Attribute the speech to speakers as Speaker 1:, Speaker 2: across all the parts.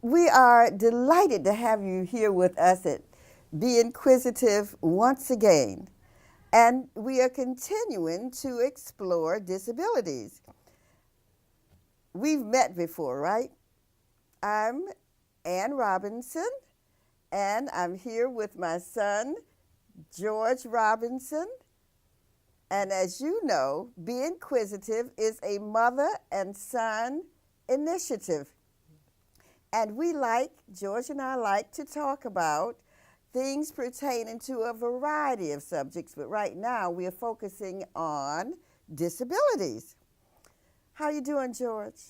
Speaker 1: We are delighted to have you here with us at Be Inquisitive once again. And we are continuing to explore disabilities. We've met before, right? I'm Ann Robinson, and I'm here with my son, George Robinson. And as you know, Be Inquisitive is a mother and son initiative. And George and I like to talk about things pertaining to a variety of subjects, but right now we are focusing on disabilities. How you doing, George?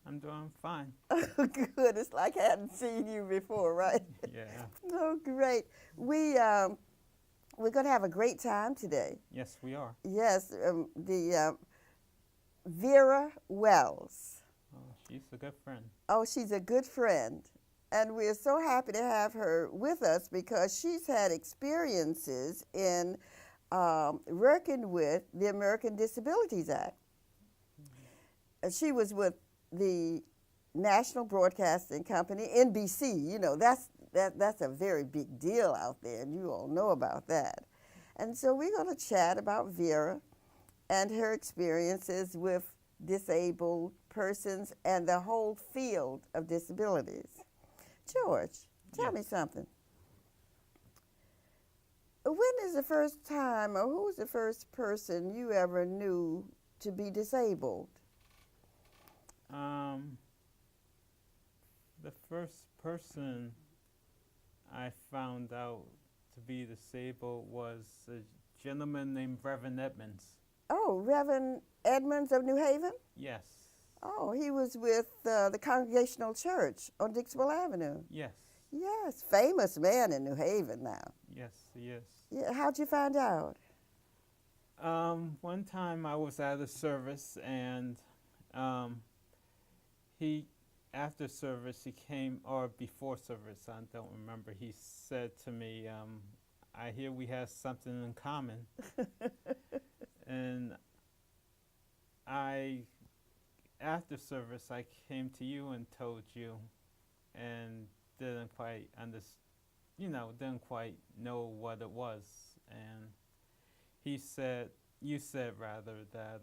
Speaker 2: I'm doing fine.
Speaker 1: Oh, good. It's like I hadn't seen you before, right?
Speaker 2: Yeah.
Speaker 1: Oh, great. We're going to have a great time today.
Speaker 2: Yes, we are.
Speaker 1: Yes, Vera Wells.
Speaker 2: Oh, she's a good friend.
Speaker 1: Oh, she's a good friend. And we're so happy to have her with us because she's had experiences in working with the American Disabilities Act. She was with the National Broadcasting Company, NBC. You know, that's a very big deal out there, and you all know about that. And so we're going to chat about Vera and her experiences with disabled persons and the whole field of disabilities. George, tell me something. When is the first time, or who was the first person you ever knew to be disabled?
Speaker 2: The first person I found out to be disabled was a gentleman named Reverend Edmonds.
Speaker 1: Oh, Reverend Edmonds of New Haven?
Speaker 2: Yes.
Speaker 1: Oh, he was with the Congregational Church on Dixwell Avenue.
Speaker 2: Yes.
Speaker 1: Yes, famous man in New Haven now.
Speaker 2: Yes, he is.
Speaker 1: Yeah, how'd you find out?
Speaker 2: One time I was at a service and after service he came, or before service, I don't remember, he said to me, I hear we have something in common. And after service, I came to you and told you, and didn't quite didn't quite know what it was. And you said rather that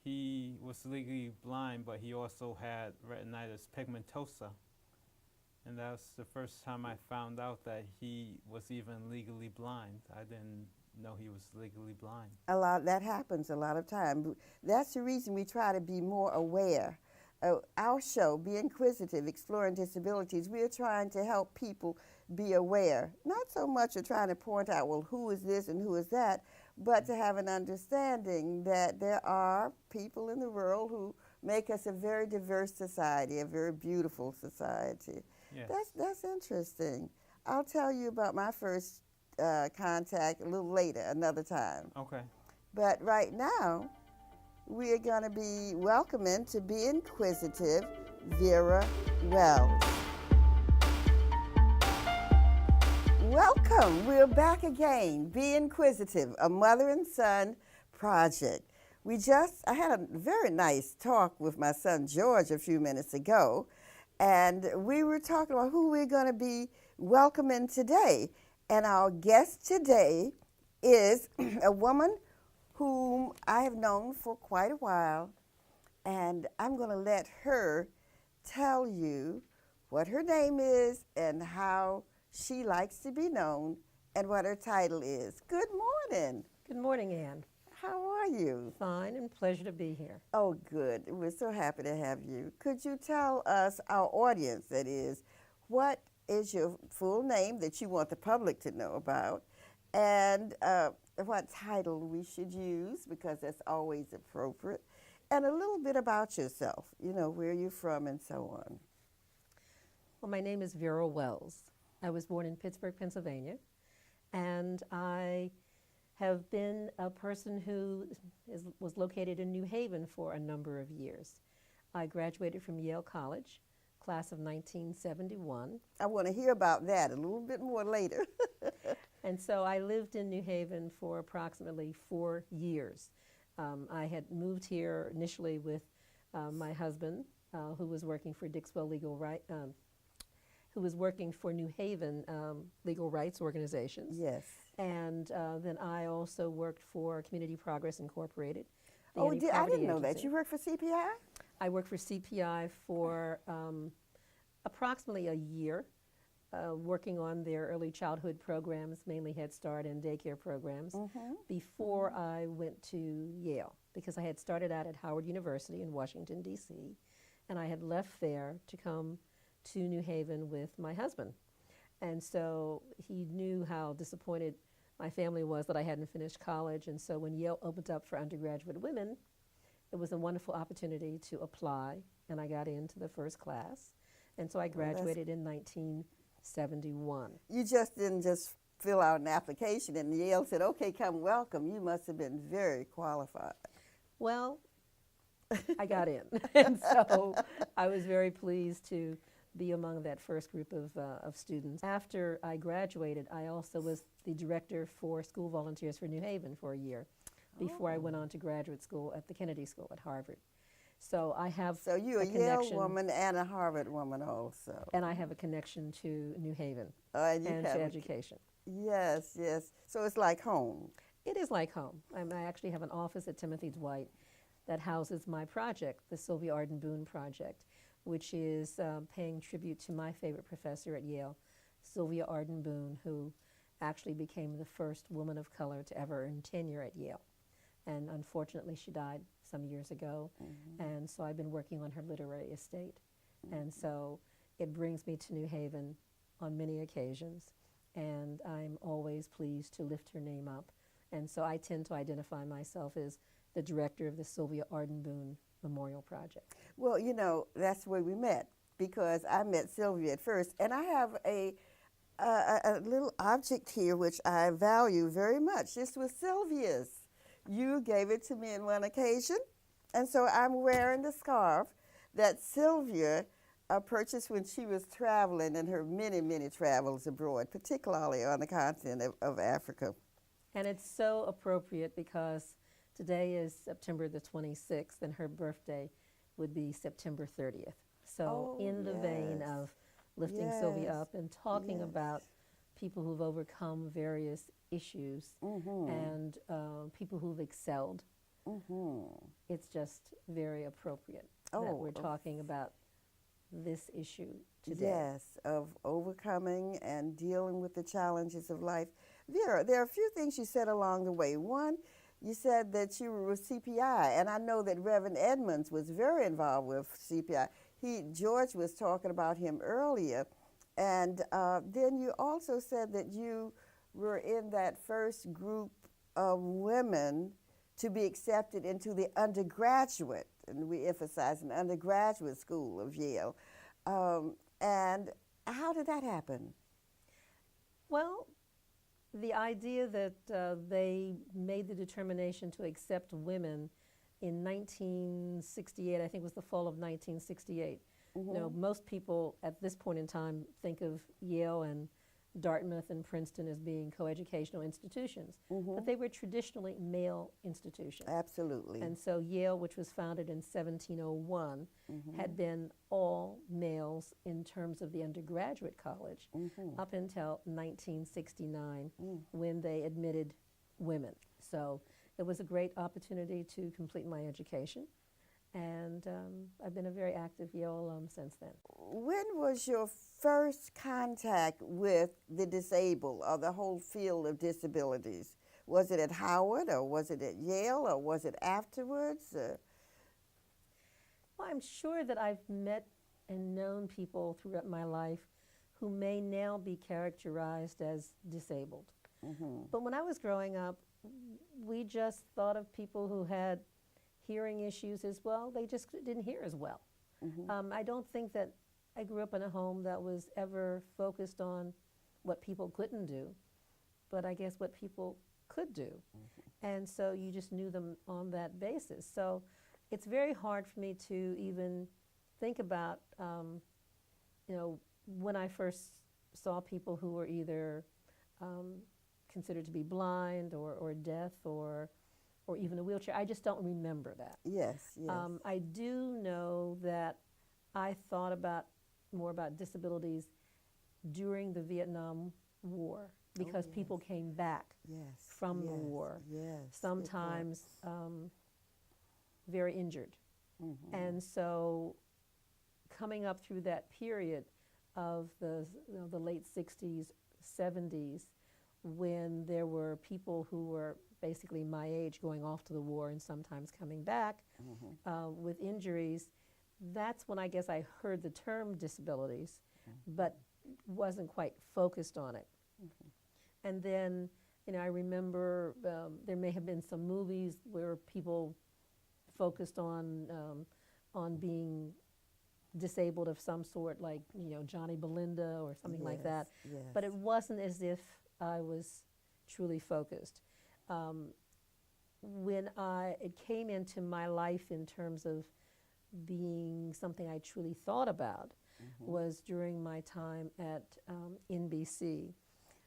Speaker 2: he was legally blind, but he also had retinitis pigmentosa. And that was the first time I found out that he was even legally blind. I didn't know he was legally blind.
Speaker 1: That happens a lot of time. That's the reason we try to be more aware. Our show, Be Inquisitive, Exploring Disabilities, we are trying to help people be aware. Not so much of trying to point out, well, who is this and who is that, but to have an understanding that there are people in the world who make us a very diverse society, a very beautiful society.
Speaker 2: Yes.
Speaker 1: That's interesting. I'll tell you about my first contact a little later, another time.
Speaker 2: Okay.
Speaker 1: But right now, we are going to be welcoming to Be Inquisitive, Vera Wells. Welcome. We're back again. Be Inquisitive, a mother and son project. I had a very nice talk with my son George a few minutes ago, and we were talking about who we're going to be welcoming today. And our guest today is a woman whom I have known for quite a while, and I'm going to let her tell you what her name is and how she likes to be known and what her title is. Good morning.
Speaker 3: Good morning, Ann.
Speaker 1: How are you?
Speaker 3: Fine, and pleasure to be here.
Speaker 1: Oh, good. We're so happy to have you. Could you tell us, our audience that is, what is your full name that you want the public to know about, and what title we should use, because that's always appropriate, and a little bit about yourself, where you're from and so on.
Speaker 3: Well, my name is Vera Wells. I was born in Pittsburgh, Pennsylvania, and I have been a person who was located in New Haven for a number of years. I graduated from Yale College, class of 1971.
Speaker 1: I want to hear about that a little bit more later.
Speaker 3: And so I lived in New Haven for approximately 4 years. I had moved here initially with my husband, who was working for Dixwell Legal Right, who was working for New Haven legal rights organizations.
Speaker 1: Yes.
Speaker 3: And then I also worked for Community Progress Incorporated. The
Speaker 1: Oh, I
Speaker 3: anti-poverty
Speaker 1: didn't know that.
Speaker 3: agency.
Speaker 1: You work for CPI?
Speaker 3: I worked for CPI for approximately a year, working on their early childhood programs, mainly Head Start and daycare programs, before I went to Yale, because I had started out at Howard University in Washington, D.C., and I had left there to come to New Haven with my husband. And so he knew how disappointed my family was that I hadn't finished college, and so when Yale opened up for undergraduate women, it was a wonderful opportunity to apply, and I got into the first class. And so I graduated in 1971.
Speaker 1: You just didn't just fill out an application and Yale said, okay, come welcome. You must have been very qualified.
Speaker 3: Well, I got in, and so I was very pleased to be among that first group of students. After I graduated, I also was the director for School Volunteers for New Haven for a year before I went on to graduate school at the Kennedy School at Harvard. So I have
Speaker 1: So you're a Yale
Speaker 3: connection,
Speaker 1: woman and a Harvard woman also.
Speaker 3: and I have a connection to New Haven
Speaker 1: And you
Speaker 3: and
Speaker 1: have
Speaker 3: to
Speaker 1: a-
Speaker 3: education.
Speaker 1: Yes, yes. So it's like home.
Speaker 3: It is like home. I actually have an office at Timothy Dwight that houses my project, the Sylvia Arden Boone Project, which is paying tribute to my favorite professor at Yale, Sylvia Arden Boone, who actually became the first woman of color to ever earn tenure at Yale. And unfortunately, she died some years ago, and so I've been working on her literary estate. And so it brings me to New Haven on many occasions, and I'm always pleased to lift her name up. And so I tend to identify myself as the director of the Sylvia Arden Boone Memorial Project.
Speaker 1: Well, you know, that's where we met, because I met Sylvia at first, and I have a little object here which I value very much. This was Sylvia's. You gave it to me on one occasion, and so I'm wearing the scarf that Sylvia purchased when she was traveling in her many, many travels abroad, particularly on the continent of Africa.
Speaker 3: And it's so appropriate because today is September the 26th, and her birthday would be September 30th. So
Speaker 1: Oh,
Speaker 3: in the vein
Speaker 1: yes.
Speaker 3: of lifting Sylvia
Speaker 1: Yes.
Speaker 3: up and talking
Speaker 1: Yes.
Speaker 3: about people who've overcome various issues and people who've excelled, it's just very appropriate that
Speaker 1: Oh,
Speaker 3: we're
Speaker 1: of-
Speaker 3: talking about this issue today.
Speaker 1: Yes, of overcoming and dealing with the challenges of life. Vera, there are a few things you said along the way. One, you said that you were with CPI, and I know that Reverend Edmonds was very involved with CPI. George was talking about him earlier, and then you also said that you were in that first group of women to be accepted into the undergraduate, and we emphasize an undergraduate school of Yale. And how did that happen?
Speaker 3: Well, the idea that they made the determination to accept women in 1968, I think was the fall of 1968. You know, most people at this point in time think of Yale and Dartmouth and Princeton as being coeducational institutions, but they were traditionally male institutions.
Speaker 1: Absolutely.
Speaker 3: And so Yale, which was founded in 1701, had been all males in terms of the undergraduate college up until 1969 when they admitted women. So it was a great opportunity to complete my education. And I've been a very active Yale alum since then.
Speaker 1: When was your first contact with the disabled or the whole field of disabilities? Was it at Howard, or was it at Yale, or was it afterwards?
Speaker 3: Well, I'm sure that I've met and known people throughout my life who may now be characterized as disabled. But when I was growing up, we just thought of people who had hearing issues as well. They just didn't hear as well. I don't think that I grew up in a home that was ever focused on what people couldn't do, but I guess what people could do. And so you just knew them on that basis. So it's very hard for me to even think about, you know, when I first saw people who were either considered to be blind or deaf or even a wheelchair. I just don't remember that.
Speaker 1: Yes, yes.
Speaker 3: I do know that I thought more about disabilities during the Vietnam War because
Speaker 1: yes.
Speaker 3: people came back
Speaker 1: Yes.
Speaker 3: from the
Speaker 1: yes,
Speaker 3: war,
Speaker 1: Yes. it was.
Speaker 3: sometimes very injured.
Speaker 1: Mhm.
Speaker 3: And so coming up through that period of the late 60s, 70s, when there were people who were basically my age going off to the war and sometimes coming back with injuries, that's when I guess I heard the term disabilities, but wasn't quite focused on it. And then, I remember there may have been some movies where people focused on being disabled of some sort, like Johnny Belinda or something like that.
Speaker 1: Yes.
Speaker 3: But it wasn't as if I was truly focused. When it came into my life in terms of being something I truly thought about was during my time at NBC.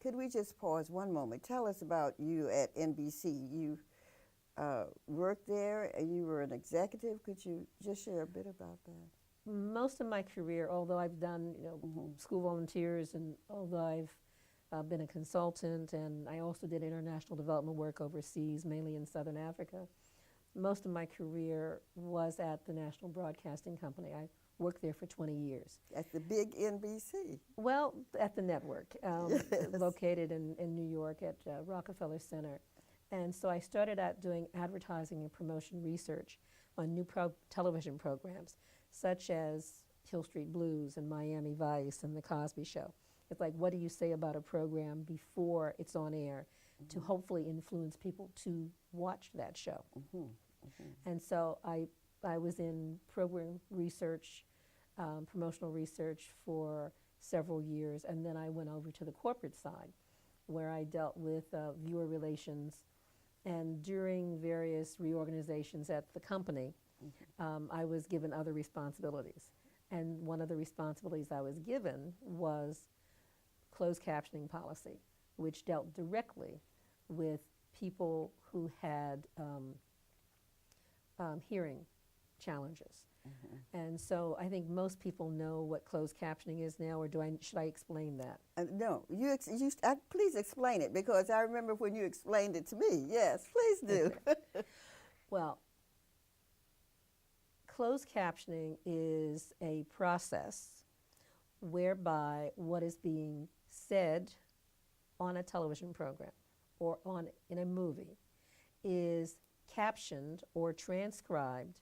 Speaker 1: Could we just pause one moment? Tell us about you at NBC. You worked there and you were an executive. Could you just share a bit about that?
Speaker 3: Most of my career, although I've done school volunteers and although I've been a consultant and I also did international development work overseas, mainly in Southern Africa, most of my career was at the National Broadcasting Company. I worked there for 20 years.
Speaker 1: At the big NBC.
Speaker 3: Well, at the network,
Speaker 1: Yes.
Speaker 3: located in New York at Rockefeller Center. And so I started out doing advertising and promotion research on new television programs, such as Hill Street Blues and Miami Vice and The Cosby Show. It's like, what do you say about a program before it's on air to hopefully influence people to watch that show? And so I was in program research, promotional research for several years, and then I went over to the corporate side where I dealt with viewer relations. And during various reorganizations at the company, I was given other responsibilities. And one of the responsibilities I was given was closed captioning policy, which dealt directly with people who had hearing challenges. And so I think most people know what closed captioning is now, or should I explain that?
Speaker 1: No, please explain it, because I remember when you explained it to me. Yes, please do.
Speaker 3: Okay. Well, closed captioning is a process whereby what is being said on a television program or in a movie is captioned or transcribed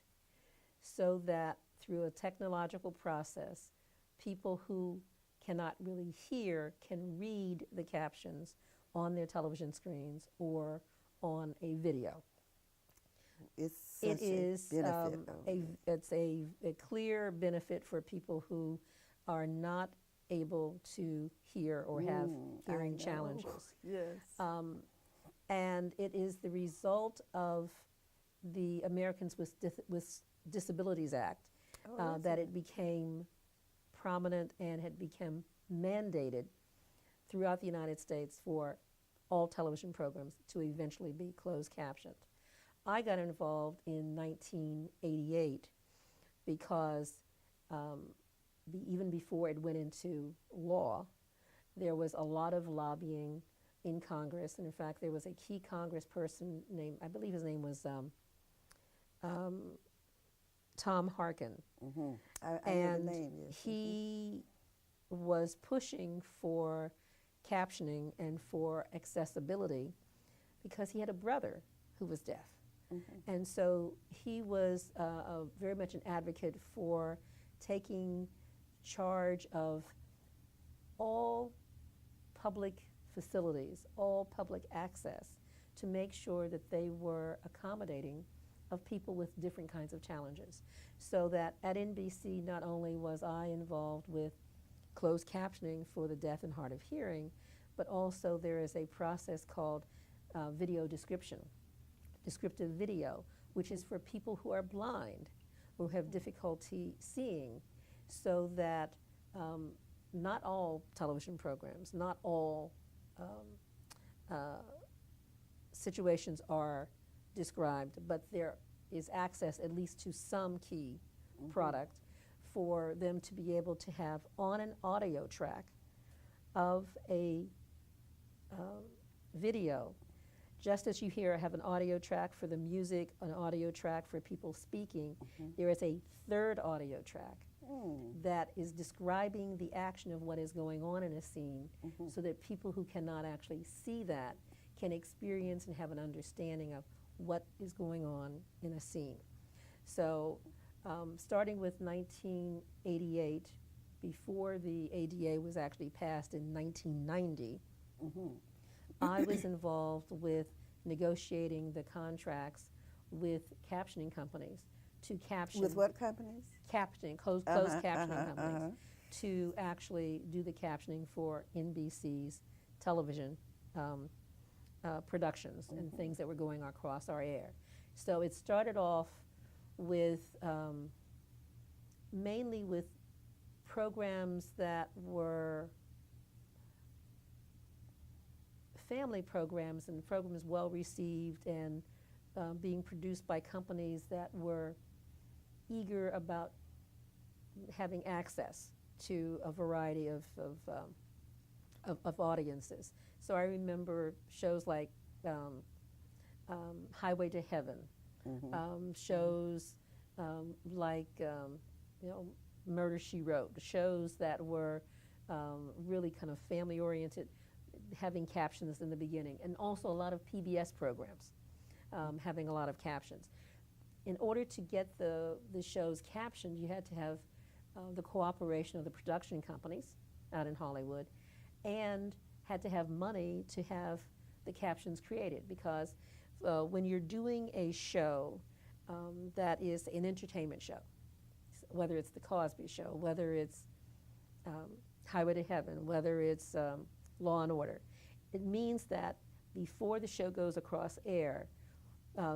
Speaker 3: so that through a technological process, people who cannot really hear can read the captions on their television screens or on a video.
Speaker 1: It's
Speaker 3: It
Speaker 1: such
Speaker 3: is
Speaker 1: a benefit.
Speaker 3: it's a clear benefit for people who are not able to hear or have hearing challenges.
Speaker 1: Yes.
Speaker 3: And it is the result of the Americans with Disabilities Act that it became prominent and had become mandated throughout the United States for all television programs to eventually be closed captioned. I got involved in 1988 because even before it went into law, there was a lot of lobbying in Congress. And in fact, there was a key congressperson named, I believe his name was Tom Harkin.
Speaker 1: I know the name, yes.
Speaker 3: He was pushing for captioning and for accessibility because he had a brother who was deaf. And so he was very much an advocate for taking charge of all public facilities, all public access, to make sure that they were accommodating of people with different kinds of challenges. So that at NBC, not only was I involved with closed captioning for the deaf and hard of hearing, but also there is a process called video descriptive video, which is for people who are blind, who have difficulty seeing, so that not all television programs, not all situations are described, but there is access at least to some key product for them to be able to have on an audio track of a video. Just as you hear, I have an audio track for the music, an audio track for people speaking, there is a third audio track that is describing the action of what is going on in a scene so that people who cannot actually see that can experience and have an understanding of what is going on in a scene. So starting with 1988, before the ADA was actually passed in 1990, I was involved with negotiating the contracts with captioning companies to caption.
Speaker 1: With what companies?
Speaker 3: Captioning, closed captioning companies, to actually do the captioning for NBC's television productions and things that were going across our air. So it started off with mainly with programs that were family programs and programs well received and being produced by companies that were eager about having access to a variety of audiences. So I remember shows like Highway to Heaven, shows like Murder, She Wrote, shows that were really kind of family-oriented, having captions in the beginning, and also a lot of PBS programs having a lot of captions. In order to get the shows captioned, you had to have the cooperation of the production companies out in Hollywood, and had to have money to have the captions created, because when you're doing a show that is an entertainment show, whether it's The Cosby Show, whether it's Highway to Heaven, whether it's Law and Order, it means that before the show goes across air,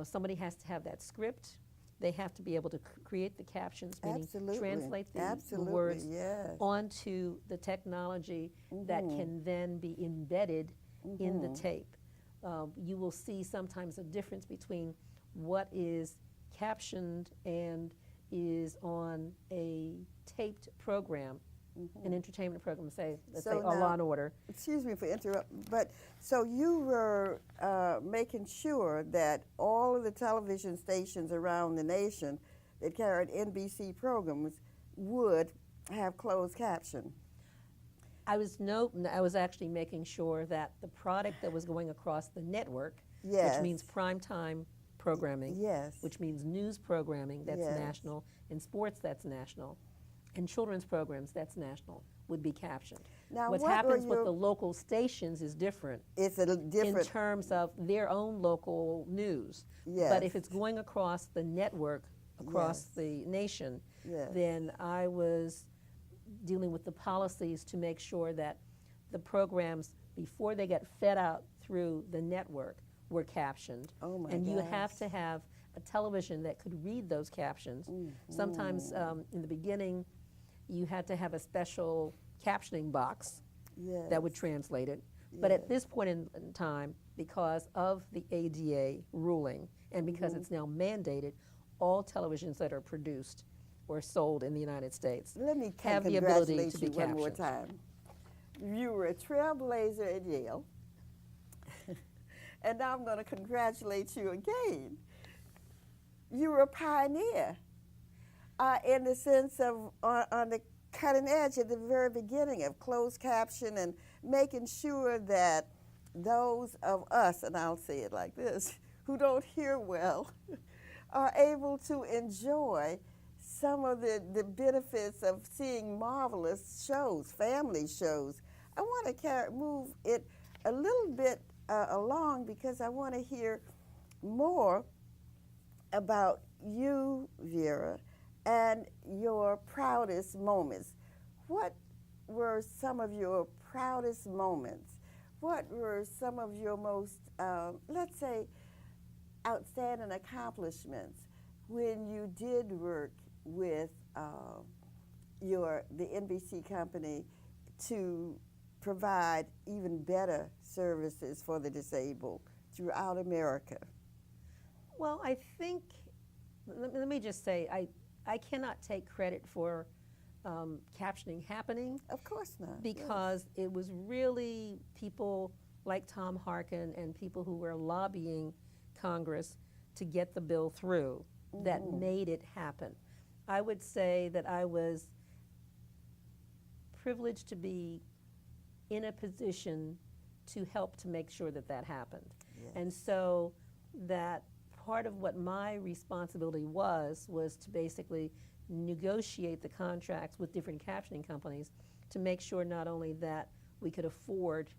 Speaker 3: somebody has to have that script. They have to be able to create the captions, meaning translate the words onto the technology that can then be embedded in the tape. You will see sometimes a difference between what is captioned and is on a taped program, an entertainment program, say, let's say, Law and Order.
Speaker 1: Excuse me for interrupting, but so you were making sure that all of the television stations around the nation that carried NBC programs would have closed caption.
Speaker 3: I was actually making sure that the product that was going across the network,
Speaker 1: Yes.
Speaker 3: which means primetime programming,
Speaker 1: Yes.
Speaker 3: which means news programming that's
Speaker 1: Yes.
Speaker 3: national, and sports that's national, and children's programs that's national, would be captioned.
Speaker 1: Now,
Speaker 3: What
Speaker 1: what
Speaker 3: happens
Speaker 1: were
Speaker 3: with the local stations is different
Speaker 1: It's a
Speaker 3: in
Speaker 1: different.
Speaker 3: terms of their own local news.
Speaker 1: Yes.
Speaker 3: But if it's going across the network, across
Speaker 1: Yes.
Speaker 3: the nation,
Speaker 1: Yes.
Speaker 3: then I was dealing with the policies to make sure that the programs, before they get fed out through the network, were captioned.
Speaker 1: Oh my
Speaker 3: and you have
Speaker 1: gosh.
Speaker 3: to have a television that could read those captions. Sometimes in the beginning, you had to have a special captioning box
Speaker 1: Yes.
Speaker 3: that would translate it. But at this point in time, because of the ADA ruling and because it's now mandated, all televisions that are produced or sold in the United States
Speaker 1: Let me
Speaker 3: have the ability
Speaker 1: congratulate
Speaker 3: to be
Speaker 1: you one more
Speaker 3: captioned.
Speaker 1: time. You were a trailblazer at Yale, and now I'm going to congratulate you again. You were a pioneer in the sense of on the cutting edge at the very beginning of closed caption and making sure that those of us, and I'll say it like this, who don't hear well, are able to enjoy some of the benefits of seeing marvelous shows, family shows. I want to move it a little bit along because I want to hear more about you, Vera, and your proudest moments. What were some of your proudest moments? What were some of your most, let's say, outstanding accomplishments when you did work with the NBC company to provide even better services for the disabled throughout America?
Speaker 3: Well, I think, let me just say, I cannot take credit for captioning happening,
Speaker 1: Of course not.
Speaker 3: because it was really people like Tom Harkin and people who were lobbying Congress to get the bill through that made it happen. I would say that I was privileged to be in a position to help to make sure that that happened.
Speaker 1: Yes.
Speaker 3: And so that part of what my responsibility was to basically negotiate the contracts with different captioning companies to make sure not only that we could afford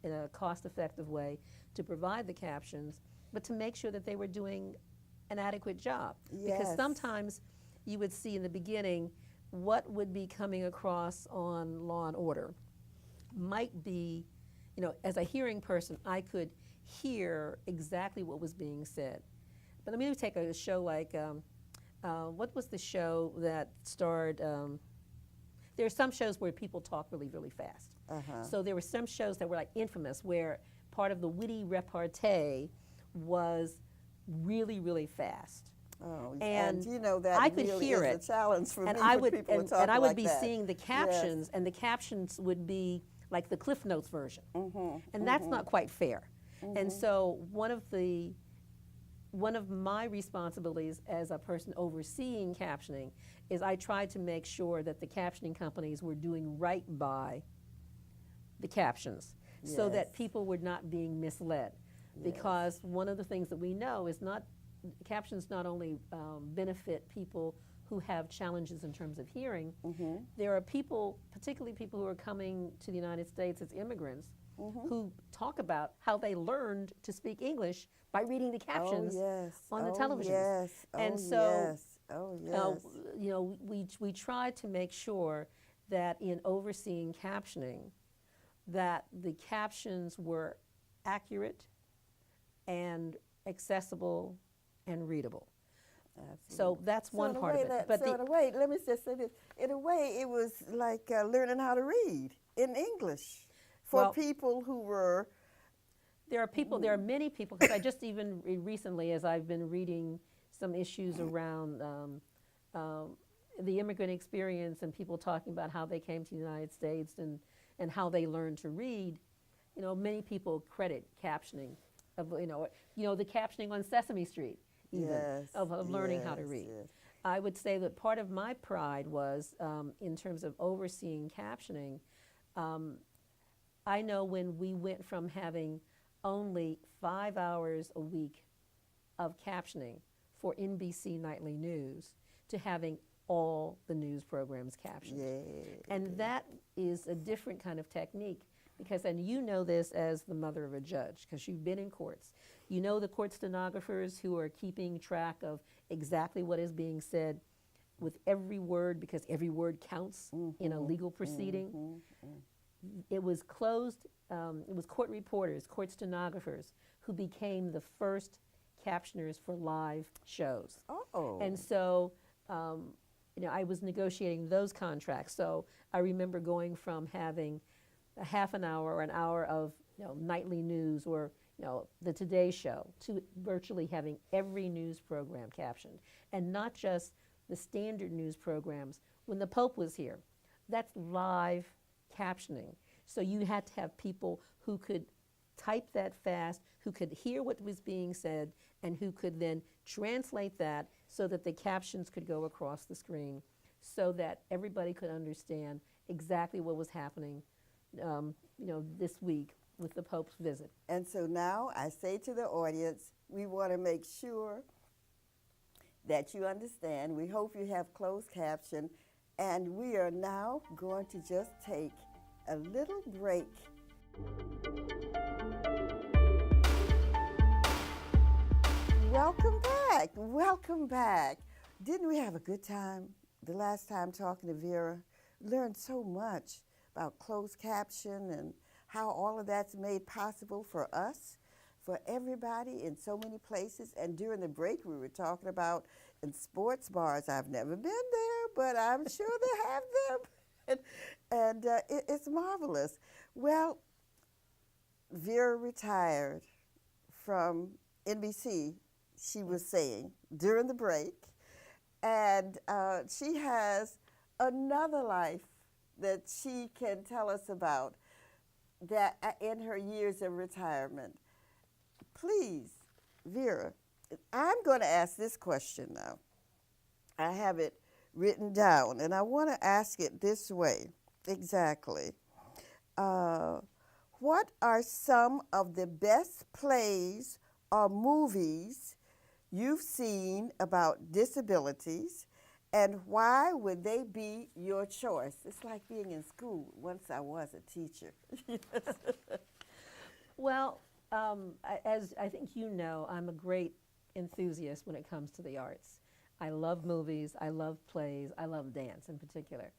Speaker 3: in a cost-effective way to provide the captions, but to make sure that they were doing an adequate job. Because
Speaker 1: Yes.
Speaker 3: sometimes you would see in the beginning what would be coming across on Law and Order might be, you know, as a hearing person, I could hear exactly what was being said. But let me take a show like, what was the show that starred, there are some shows where people talk really, really fast. So there were some shows that were like infamous, where part of the witty repartee was really, really fast.
Speaker 1: Oh,
Speaker 3: And
Speaker 1: you know that
Speaker 3: I could
Speaker 1: really
Speaker 3: hear
Speaker 1: is
Speaker 3: it.
Speaker 1: a challenge for me
Speaker 3: And I
Speaker 1: for
Speaker 3: would,
Speaker 1: people to talk
Speaker 3: and I would
Speaker 1: like
Speaker 3: be
Speaker 1: that.
Speaker 3: seeing the captions, and the captions would be like the Cliff Notes version. And that's not quite fair. And so one of my responsibilities as a person overseeing captioning is I tried to make sure that the captioning companies were doing right by the captions, so that
Speaker 1: Yes.
Speaker 3: people were not being misled. Because one of the things that we know is captions not only benefit people who have challenges in terms of hearing, there are people, particularly people who are coming to the United States as immigrants, who talk about how they learned to speak English by reading the captions on the television.
Speaker 1: Yes.
Speaker 3: And so,
Speaker 1: yes. Oh, yes.
Speaker 3: you know, we tried to make sure that in overseeing captioning, that the captions were accurate and accessible and readable. So that's one part of it.
Speaker 1: But in a way, let me just say this. In a way, it was like learning how to read in English for
Speaker 3: Well,
Speaker 1: people who were.
Speaker 3: there are many people, because I just even recently, as I've been reading some issues around the immigrant experience and people talking about how they came to the United States and how they learned to read, you know, many people credit captioning of, you know, the captioning on Sesame Street, even,
Speaker 1: Yes,
Speaker 3: of learning how to
Speaker 1: yes,
Speaker 3: read.
Speaker 1: yes.
Speaker 3: I would say that part of my pride was, in terms of overseeing captioning, I know when we went from having only 5 hours a week of captioning for NBC Nightly News to having all the news programs captioned. And that is a different kind of technique, because, and you know this as the mother of a judge, because you've been in courts. You know the court stenographers who are keeping track of exactly what is being said with every word, because every word counts in a legal proceeding. It was closed, it was court reporters, court stenographers, who became the first captioners for live shows.
Speaker 1: Oh.
Speaker 3: And so, you know, I was negotiating those contracts. So I remember going from having a half an hour or an hour of, you know, nightly news, or, you know, the Today Show, to virtually having every news program captioned. And not just the standard news programs. When the Pope was here, that's live captioning. So you had to have people who could type that fast, who could hear what was being said, and who could then translate that so that the captions could go across the screen, so that everybody could understand exactly what was happening, you know, this week with the Pope's visit.
Speaker 1: And so now I say to the audience, we want to make sure that you understand. We hope you have closed caption. And we are now going to just take a little break. Welcome back. Welcome back. Didn't we have a good time the last time talking to Vera? Learned so much about closed caption and how all of that's made possible for us, for everybody in so many places. And during the break, we were talking about in sports bars. I've never been there, but I'm sure they have them. And it's marvelous. Well, Vera retired from NBC, she was saying, during the break. And she has another life that she can tell us about that in her years of retirement. Please, Vera, I'm going to ask this question now. I have it written down, and I want to ask it this way exactly. What are some of the best plays or movies you've seen about disabilities, and why would they be your choice? It's like being in school. Once I was a teacher.
Speaker 3: Well, as I think you know, I'm a great enthusiast when it comes to the arts. I love movies, I love plays, I love dance in particular.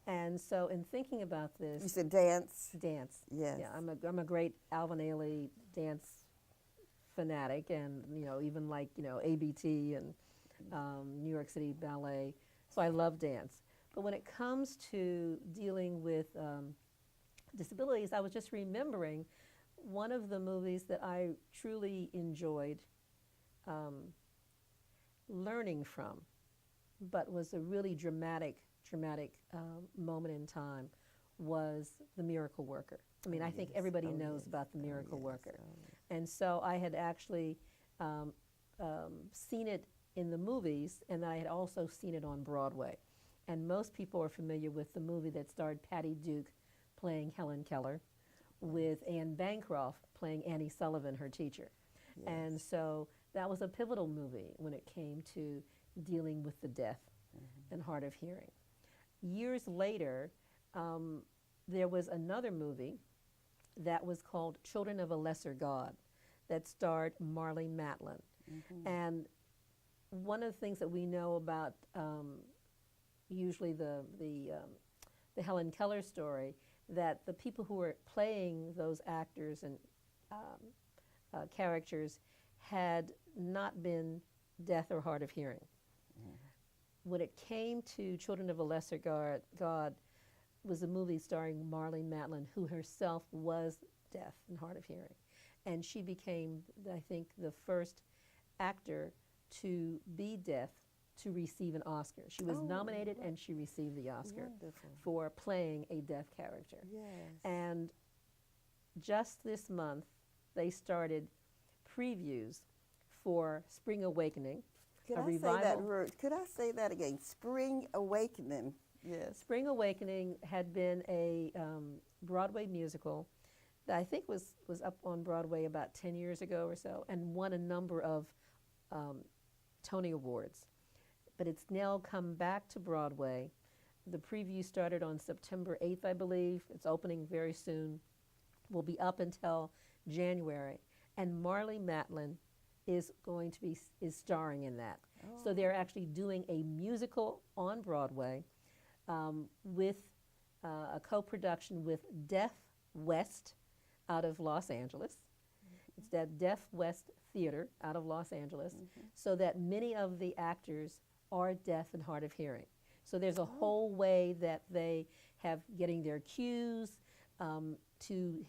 Speaker 3: And so in thinking about this,
Speaker 1: You said dance?
Speaker 3: dance.
Speaker 1: Yes.
Speaker 3: Yeah, I'm a great Alvin Ailey dance fanatic, and even like ABT and New York City Ballet. So I love dance. But when it comes to dealing with disabilities, I was just remembering one of the movies that I truly enjoyed learning from, but was a really dramatic moment in time, was The Miracle Worker. I mean, I think everybody knows about The Miracle Worker. And so I had actually seen it in the movies, and I had also seen it on Broadway. And most people are familiar with the movie that starred Patty Duke playing Helen Keller, with Anne Bancroft playing Annie Sullivan, her teacher.
Speaker 1: Yes.
Speaker 3: And so that was a pivotal movie when it came to dealing with the deaf and hard of hearing. Years later, there was another movie that was called Children of a Lesser God that starred Marlee Matlin. And one of the things that we know about usually the Helen Keller story, that the people who were playing those actors and characters had not been deaf or hard of hearing. When it came to Children of a Lesser God was a movie starring Marlee Matlin, who herself was deaf and hard of hearing. And she became, I think, the first actor to be deaf to receive an Oscar. She was nominated and she received the Oscar for playing a deaf character.
Speaker 1: Yes.
Speaker 3: And just this month, they started previews for Spring Awakening,
Speaker 1: Could
Speaker 3: a
Speaker 1: I
Speaker 3: revival.
Speaker 1: say that word? Could I say that again? Spring Awakening. Yes.
Speaker 3: Spring Awakening had been a Broadway musical that I think was up on Broadway about 10 years ago or so, and won a number of Tony Awards. But it's now come back to Broadway. The preview started on September 8th, I believe. It's opening very soon. Will be up until January. And Marlee Matlin is starring in that. So they're actually doing a musical on Broadway with a co-production with Deaf West out of Los Angeles. It's that Deaf West Theater out of Los Angeles, so that many of the actors are deaf and hard of hearing. So there's a whole way that they have getting their cues, to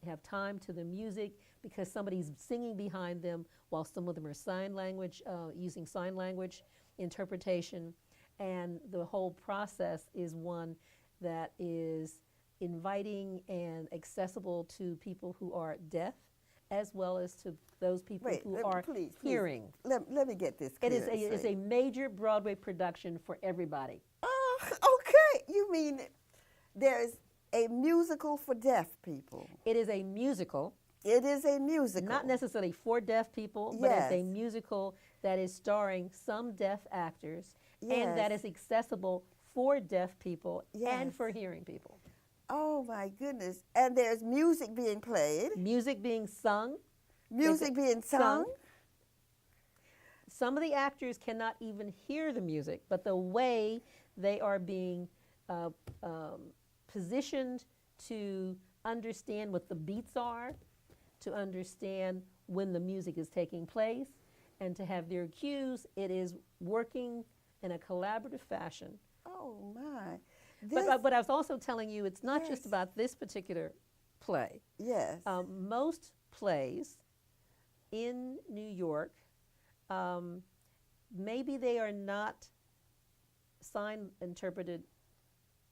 Speaker 3: have time to the music, because somebody's singing behind them while some of them are sign language, using sign language interpretation. And the whole process is one that is inviting and accessible to people who are deaf, as well as to those people who are hearing.
Speaker 1: Let me get this clear.
Speaker 3: It is a major Broadway production for everybody.
Speaker 1: Okay. You mean there's a musical for deaf people?
Speaker 3: It is a musical.
Speaker 1: It is a musical.
Speaker 3: Not necessarily for deaf people, but it's a musical that is starring some deaf actors, and that is accessible for deaf people and for hearing people.
Speaker 1: Oh my goodness. And there's music being played.
Speaker 3: Music being sung.
Speaker 1: Music being sung.
Speaker 3: Some of the actors cannot even hear the music, but the way they are being positioned to understand what the beats are, to understand when the music is taking place, and to have their cues, it is working in a collaborative fashion.
Speaker 1: Oh my.
Speaker 3: But I was also telling you, it's not just about this particular play.
Speaker 1: Yes.
Speaker 3: Most plays in New York, maybe they are not sign interpreted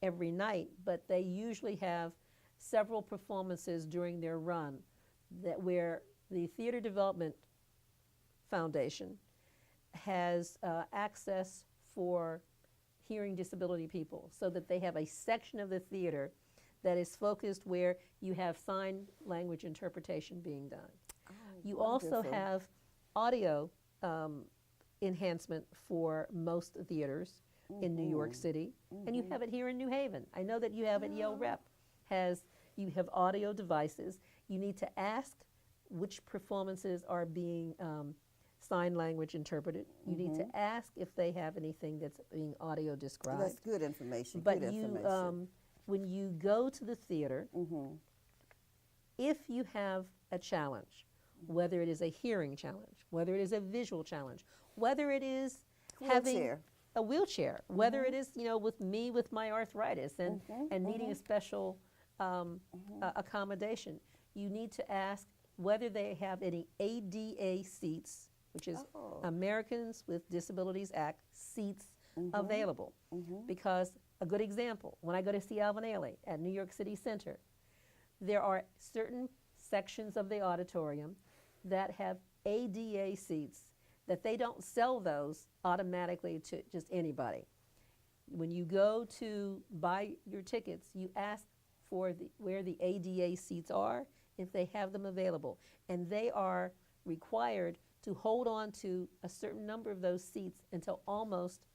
Speaker 3: every night, but they usually have several performances during their run that where the Theater Development Foundation has access for hearing disability people, so that they have a section of the theater that is focused where you have sign language interpretation being done.
Speaker 1: Oh,
Speaker 3: You also
Speaker 1: wonderful.
Speaker 3: have audio enhancement for most theaters in New York City, and you have it here in New Haven. I know that you have at Yale Rep. You have audio devices. You need to ask which performances are being sign language interpreted. You need to ask if they have anything that's being audio described.
Speaker 1: That's good information.
Speaker 3: But
Speaker 1: good
Speaker 3: you,
Speaker 1: information.
Speaker 3: when you go to the theater, if you have a challenge, whether it is a hearing challenge, whether it is a visual challenge, whether it is having
Speaker 1: Wheelchair.
Speaker 3: a wheelchair, whether it is, with me with my arthritis and needing a special accommodation, you need to ask whether they have any ADA seats, which is Americans with Disabilities Act seats available. Because a good example, when I go to see Alvin Ailey at New York City Center, there are certain sections of the auditorium that have ADA seats that they don't sell those automatically to just anybody. When you go to buy your tickets, you ask for where the ADA seats are, if they have them available. And they are required to hold on to a certain number of those seats until almost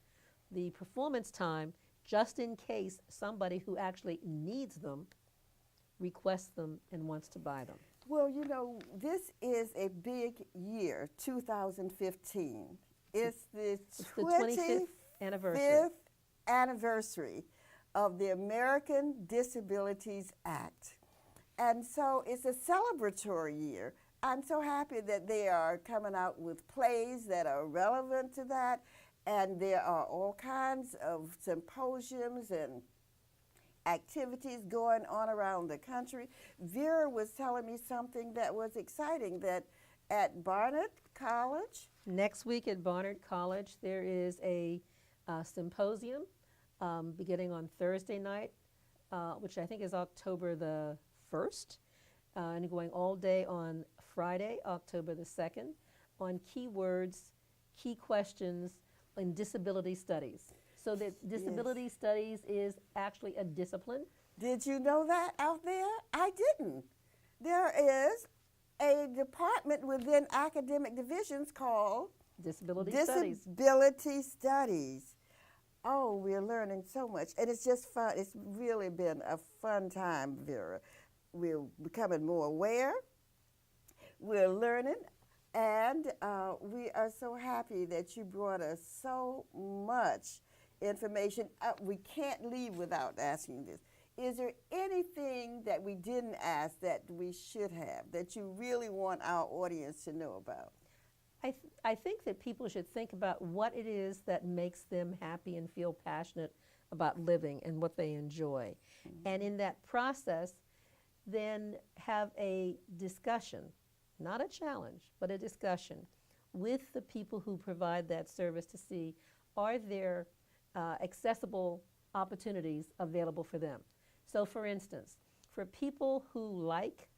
Speaker 3: the performance time, just in case somebody who actually needs them requests them and wants to buy them.
Speaker 1: Well, this is a big year, 2015. It's the
Speaker 3: It's the 25th anniversary.
Speaker 1: 5th anniversary of the American Disabilities Act. And so it's a celebratory year. I'm so happy that they are coming out with plays that are relevant to that, and there are all kinds of symposiums and activities going on around the country. Vera was telling me something that was exciting, that at Barnard College.
Speaker 3: Next week at Barnard College, there is a symposium beginning on Thursday night, which I think is October the 1st, and going all day on Friday, October the 2nd, on keywords, key questions in disability studies. So that disability studies is actually a discipline.
Speaker 1: Did you know that out there? I didn't. There is a department within academic divisions called
Speaker 3: Disability studies.
Speaker 1: Disability Studies. Oh, we're learning so much, and it's just fun. It's really been a fun time, Vera. We're becoming more aware. We're learning, and we are so happy that you brought us so much information. We can't leave without asking this. Is there anything that we didn't ask that we should have, that you really want our audience to know about?
Speaker 3: I think that people should think about what it is that makes them happy and feel passionate about living and what they enjoy. And in that process, then have a discussion, not a challenge, but a discussion with the people who provide that service to see, are there accessible opportunities available for them. So for instance, for people who like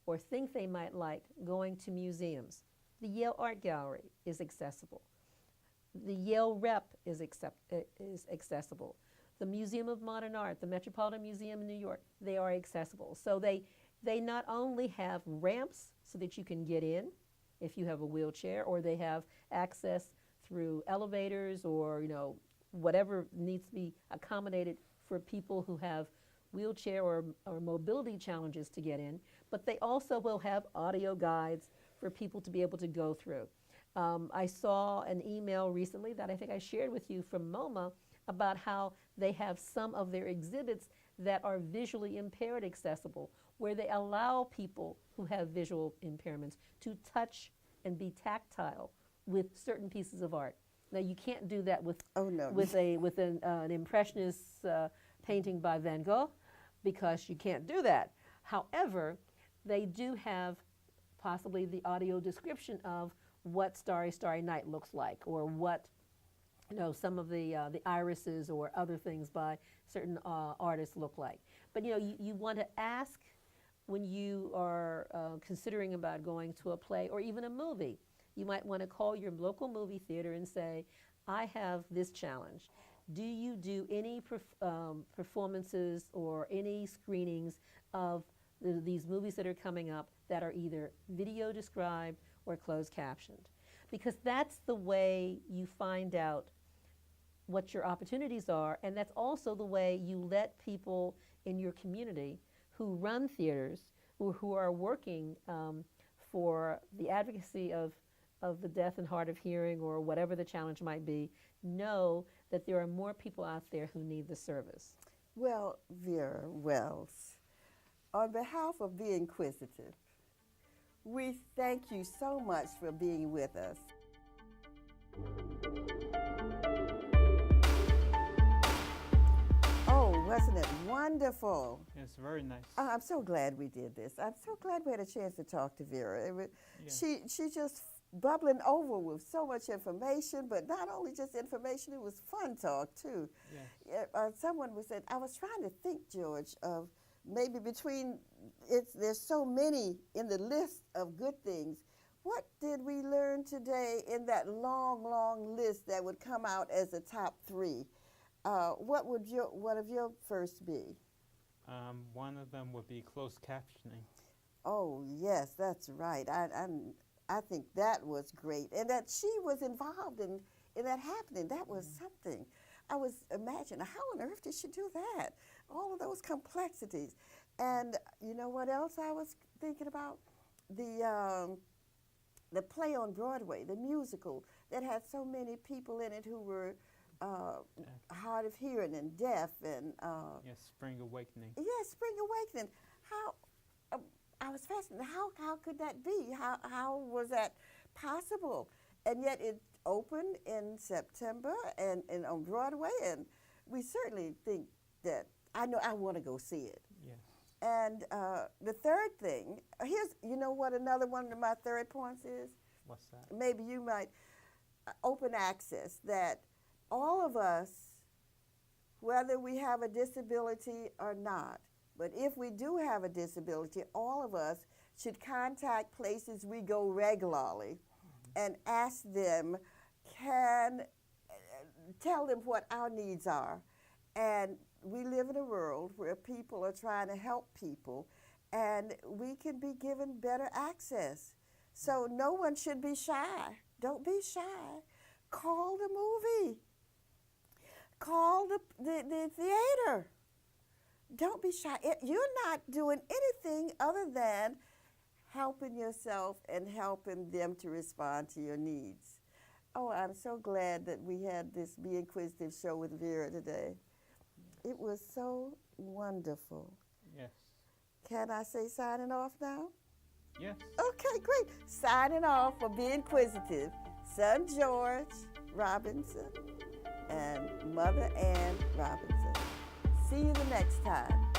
Speaker 3: or think they might like going to museums, the Yale Art Gallery is accessible. The Yale Rep is accessible. The Museum of Modern Art, the Metropolitan Museum in New York, they are accessible. So they not only have ramps so that you can get in if you have a wheelchair, or they have access through elevators or whatever needs to be accommodated for people who have wheelchair or mobility challenges to get in, but they also will have audio guides for people to be able to go through. I saw an email recently that I think I shared with you from MoMA about how they have some of their exhibits that are visually impaired accessible, where they allow people who have visual impairments to touch and be tactile with certain pieces of art. Now you can't do that with an impressionist painting by Van Gogh, because you can't do that. However, they do have possibly the audio description of what Starry Starry Night looks like, or what some of the irises or other things by certain artists look like. But you want to ask when you are considering about going to a play or even a movie. You might want to call your local movie theater and say, I have this challenge. Do you do any performances or any screenings of these movies that are coming up that are either video described or closed captioned? Because that's the way you find out what your opportunities are, and that's also the way you let people in your community who run theaters or who are working for the advocacy of the deaf and hard of hearing or whatever the challenge might be, know that there are more people out there who need the service.
Speaker 1: Well, Vera Wells, on behalf of Be Inquisitive, we thank you so much for being with us. Oh, wasn't it wonderful?
Speaker 2: It's very nice.
Speaker 1: I'm so glad we did this. I'm so glad we had a chance to talk to Vera. She just bubbling over with so much information, but not only just information, it was fun talk too.
Speaker 2: Yes.
Speaker 1: Someone was saying, I was trying to think, George, of maybe between, there's so many in the list of good things. What did we learn today in that long, long list that would come out as the top 3? What would one of your first be?
Speaker 2: One of them would be closed captioning.
Speaker 1: Oh yes, that's right. I think that was great, and that she was involved in that happening. That was something. I was imagining, how on earth did she do that? All of those complexities. And you know what else I was thinking about? The play on Broadway, the musical that had so many people in it who were hard of hearing and deaf and
Speaker 2: Yes, Spring Awakening.
Speaker 1: yes, Spring Awakening. How I was fascinated. How could that be? How was that possible? And yet it opened in September and on Broadway, and we certainly think that I want to go see it.
Speaker 2: Yes.
Speaker 1: And the third thing, you know what another one of my third points is?
Speaker 2: What's that?
Speaker 1: Maybe you might, open access, that all of us, whether we have a disability or not, but if we do have a disability, all of us should contact places we go regularly and ask them, tell them what our needs are. And we live in a world where people are trying to help people, and we can be given better access. So no one should be shy. Don't be shy. Call the movie. Call the theater. Don't be shy. You're not doing anything other than helping yourself and helping them to respond to your needs. Oh, I'm so glad that we had this Be Inquisitive show with Vera today. It was so wonderful.
Speaker 2: Yes.
Speaker 1: Can I say signing off now?
Speaker 2: Yes.
Speaker 1: Okay, great. Signing off for Be Inquisitive, son George Robinson and Mother Ann Robinson. See you the next time.